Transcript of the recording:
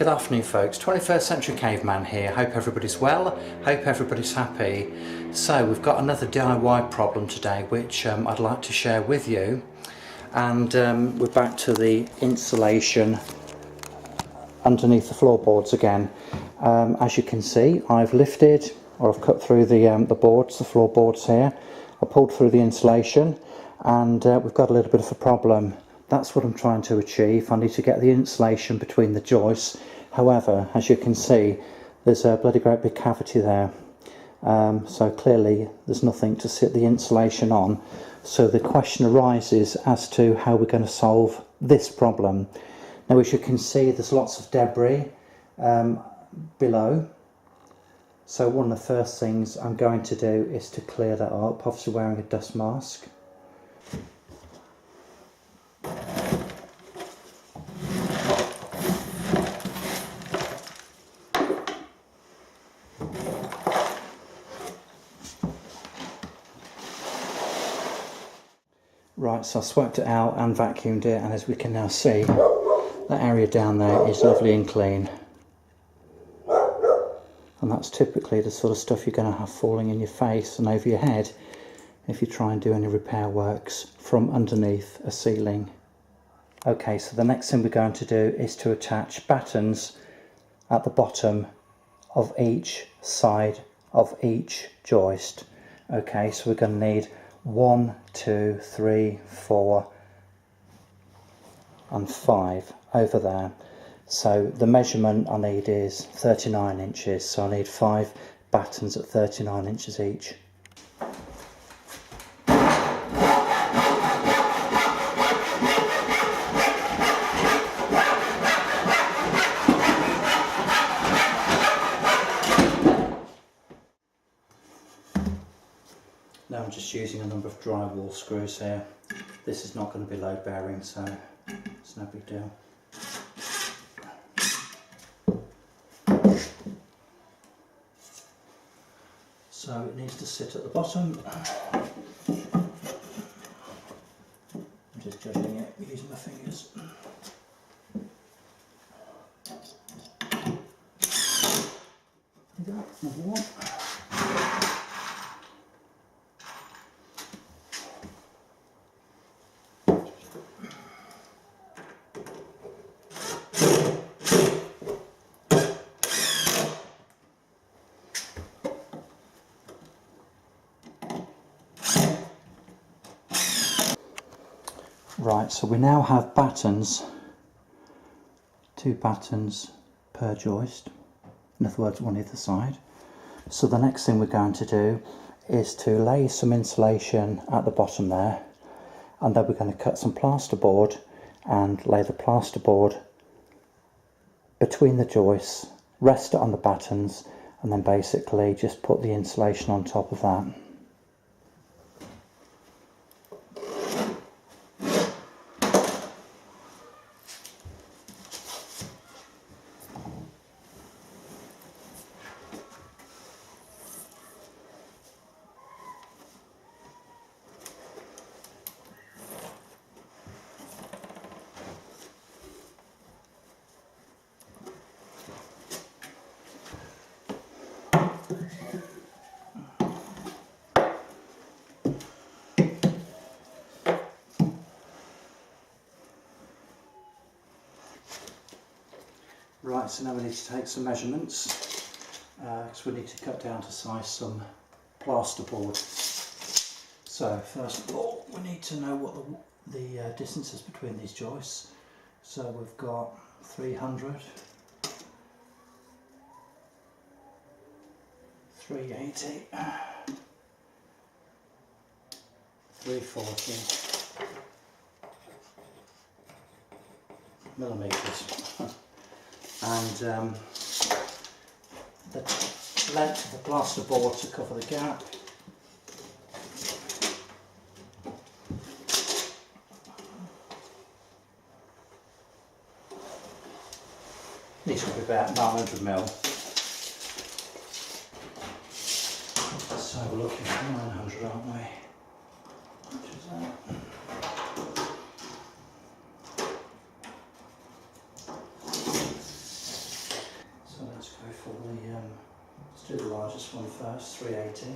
Good afternoon folks, 21st Century Caveman here. Hope everybody's well, hope everybody's happy. So we've got another DIY problem today which I'd like to share with you, and we're back to the insulation underneath the floorboards again. As you can see, I've lifted, or I've cut through the boards, the floorboards here. I pulled through the insulation and we've got a little bit of a problem. That's what I'm trying to achieve. I need to get the insulation between the joists. However, as you can see, there's a bloody great big cavity there. So clearly there's nothing to sit the insulation on. So the question arises as to how we're going to solve this problem. Now, as you can see, there's lots of debris below. So one of the first things I'm going to do is to clear that up, obviously wearing a dust mask. Right, so I swept it out and vacuumed it, and as we can now see, that area down there is lovely and clean. And that's typically the sort of stuff you're going to have falling in your face and over your head if you try and do any repair works from underneath a ceiling. Okay, so the next thing we're going to do is to attach battens at the bottom of each side of each joist. Okay, so we're going to need 1, 2, 3, 4 and 5 over there. So the measurement I need is 39 inches, so I need 5 battens at 39 inches each. Now I'm just using a number of drywall screws here. This is not going to be load bearing, so it's no big deal. So it needs to sit at the bottom. I'm just judging it using my fingers. There we go, number one. Right, so we now have battens, 2 battens per joist, in other words 1 either side. So the next thing we're going to do is to lay some insulation at the bottom there, and then we're going to cut some plasterboard and lay the plasterboard between the joists, rest it on the battens, and then basically just put the insulation on top of that. Right, so now we need to take some measurements because we need to cut down to size some plasterboard. So first of all, we need to know what the distance is between these joists. So we've got 300, 380, 340 millimetres. And the length of the plasterboard to cover the gap. These will be about 900mm. So we're looking at 900, aren't we? Which is that? Do the largest one first, 380.